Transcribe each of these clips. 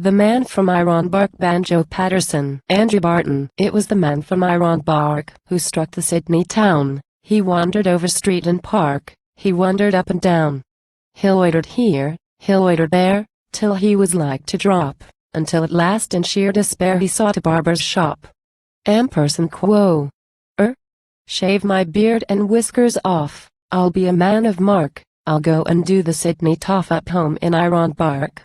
The Man from Ironbark Banjo Paterson Andrew Barton. It was the man from Ironbark who struck the Sydney town. He wandered over street and park, he wandered up and down. He loitered here, he loitered there, till he was like to drop, until at last in sheer despair he sought a barber's shop. Person Quo. Shave my beard and whiskers off, I'll be a man of mark, I'll go and do the Sydney toff up home in Ironbark.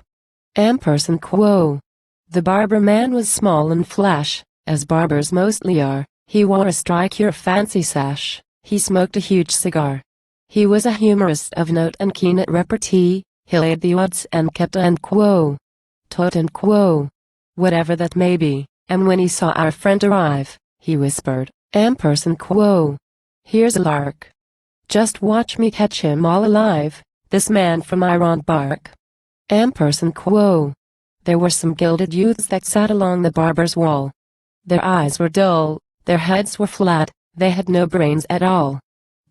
Person Quo. The barber man was small and flash, as barbers mostly are. He wore a strike-your fancy sash, he smoked a huge cigar. He was a humorist of note and keen at repartee, he laid the odds and kept and quo. Tot and quo. Whatever that may be, and when he saw our friend arrive, he whispered, Person Quo. Here's a lark. Just watch me catch him all alive, this man from Ironbark. Person Quo. There were some gilded youths that sat along the barber's wall. Their eyes were dull, their heads were flat, they had no brains at all.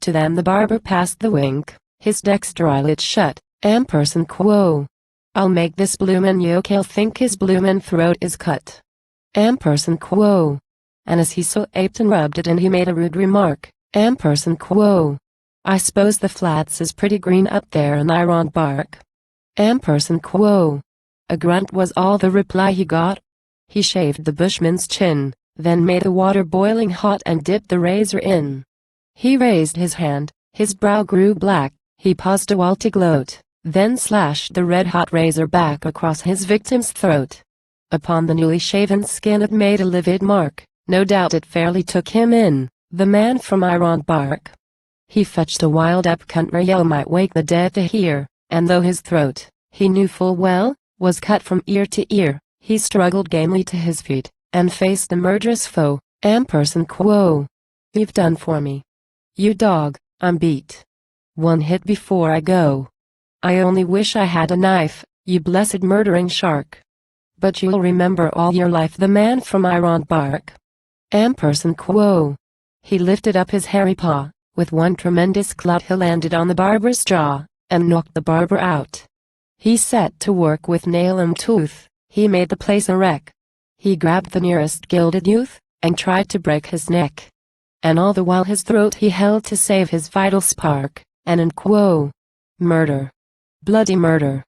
To them the barber passed the wink, his dexter eyelid shut, Person Quo. I'll make this bloomin' yokel think his bloomin' throat is cut. Person Quo. And as he so aped and rubbed it in he made a rude remark, Person Quo. I suppose the flats is pretty green up there in Ironbark. Person Quo. A grunt was all the reply he got. He shaved the bushman's chin, then made the water boiling hot and dipped the razor in. He raised his hand, his brow grew black, he paused a while to gloat, then slashed the red-hot razor back across his victim's throat. Upon the newly shaven skin it made a livid mark, no doubt it fairly took him in, the man from Ironbark. He fetched a wild up-country yell might wake the dead to hear, and though his throat, he knew full well, was cut from ear to ear, he struggled gamely to his feet, and faced the murderous foe, Person Quo. You've done for me. You dog, I'm beat. One hit before I go. I only wish I had a knife, you blessed murdering shark. But you'll remember all your life the man from Ironbark. Person Quo. He lifted up his hairy paw, with one tremendous clout he landed on the barber's jaw, and knocked the barber out. He set to work with nail and tooth, he made the place a wreck. He grabbed the nearest gilded youth, and tried to break his neck. And all the while his throat he held to save his vital spark, and in quo. Murder. Bloody murder.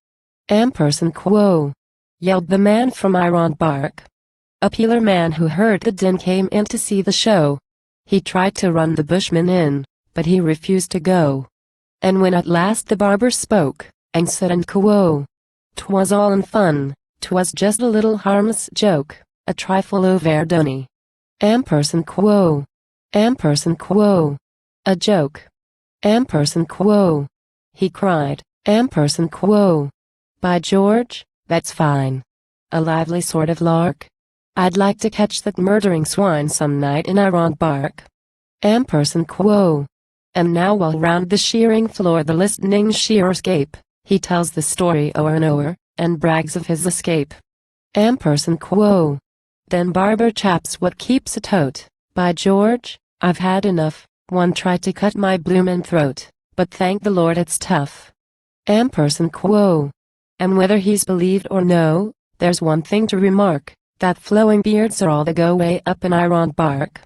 Person Quo. Yelled the man from Ironbark. A peeler man who heard the din came in to see the show. He tried to run the bushman in, but he refused to go. And when at last the barber spoke, and said and quo. 'Twas all in fun, 'twas just a little harmless joke, a trifle overdone. Person Quo. Person Quo. A joke. Person Quo. He cried, Person Quo. By George, that's fine. A lively sort of lark. I'd like to catch that murdering swine some night in Ironbark. Person Quo. And now while round the shearing floor the listening shearers gape, he tells the story o'er and o'er, and brags of his escape. Person Quo. Then barber chaps what keeps a tote, by George, I've had enough, one tried to cut my bloomin' throat, but thank the Lord it's tough. Person Quo. And whether he's believed or no, there's one thing to remark, that flowing beards are all the go way up in Ironbark.